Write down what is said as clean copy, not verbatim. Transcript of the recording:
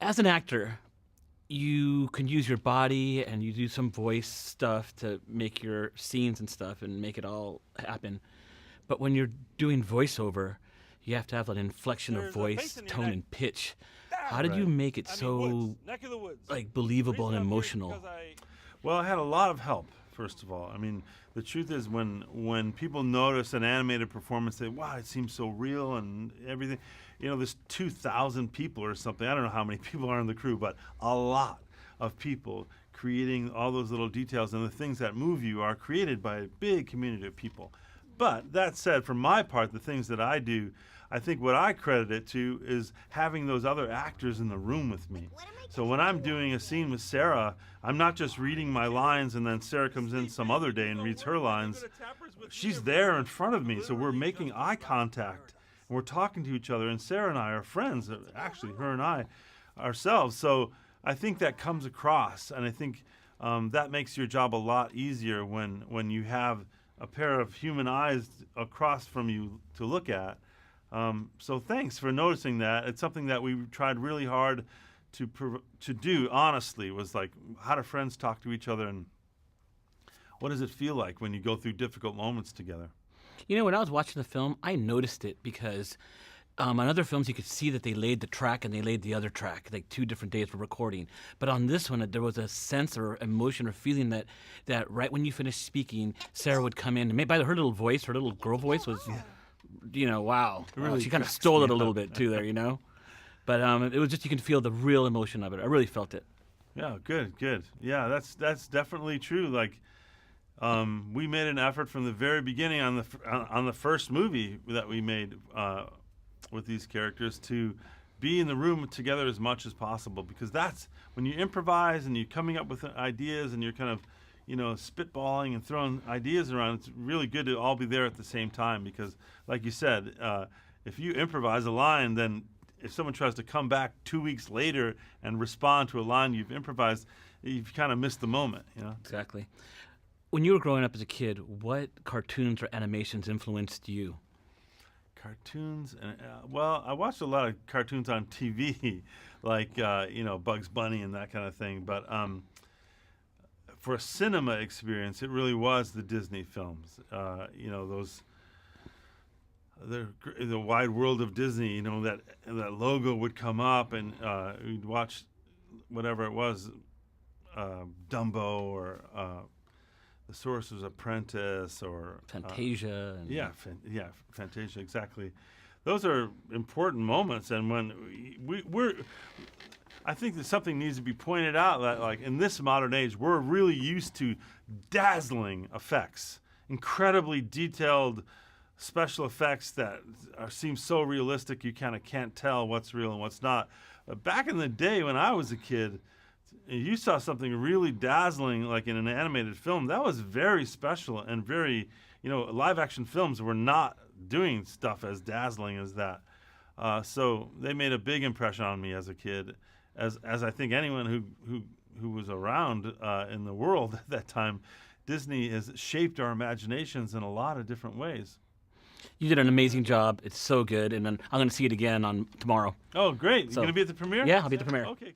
As an actor, you can use your body and you do some voice stuff to make your scenes and stuff and make it all happen. But when you're doing voiceover, you have to have an inflection of There's a bass voice, in your tone, neck. and pitch. Ah! How did you Right. make it I mean, so woods, neck of the woods. like believable and Reason I'm here is emotional? because I- Well, I had a lot of help. First of all, I mean, the truth is, when people notice an animated performance, they wow, it seems so real and everything. There's 2,000 people or something. I don't know how many people are in the crew, but a lot of people creating all those little details, and the things that move you are created by a big community of people. But that said, for my part, the things that I do, I think what I credit it to is having those other actors in the room with me. So when I'm doing a scene with Sarah, I'm not just reading my lines and then Sarah comes in some other day and reads her lines. She's there in front of me, so we're making eye contact and we're talking to each other. And Sarah and I are friends, actually, her and I ourselves. So I think that comes across, and I think that makes your job a lot easier when you have a pair of human eyes across from you to look at. So thanks for noticing that. It's something that we tried really hard to do. Honestly, was like, how do friends talk to each other, and what does it feel like when you go through difficult moments together? When I was watching the film, I noticed it because on other films you could see that they laid the track and they laid the other track, like 2 different days for recording. But on this one, there was a sense or emotion or feeling that right when you finished speaking, Sarah would come in, and by her little voice, her little girl voice was, wow. really She kind of cracks stole me it a little up. bit too there. But it was just, you can feel the real emotion of it. I really felt it. Yeah, good. Yeah, that's definitely true. Like, we made an effort from the very beginning on the first movie that we made with these characters to be in the room together as much as possible, because that's when you improvise and you're coming up with ideas and you're kind of spitballing and throwing ideas around. It's really good to all be there at the same time, because like you said, if you improvise a line, then if someone tries to come back 2 weeks later and respond to a line you've improvised, you've kind of missed the moment. Exactly. When you were growing up as a kid, what cartoons or animations influenced you? Cartoons, well, I watched a lot of cartoons on TV, like Bugs Bunny and that kind of thing. But for a cinema experience, it really was the Disney films. Those the Wide World of Disney. That logo would come up, and we'd watch whatever it was, Dumbo or The Sorcerer's Apprentice or Fantasia. Fantasia, exactly. Those are important moments, and when I think that something needs to be pointed out that, like, in this modern age, we're really used to dazzling effects, incredibly detailed special effects that seem so realistic you kind of can't tell what's real and what's not. Back in the day when I was a kid, you saw something really dazzling, like in an animated film. That was very special and very, live action films were not doing stuff as dazzling as that. So they made a big impression on me as a kid, as I think anyone who was around in the world at that time. Disney has shaped our imaginations in a lot of different ways. You did an amazing job. It's so good, and then I'm going to see it again tomorrow. Oh, great. You're So- going to be at the premiere? Yeah, I'll be at the premiere. Okay, cool.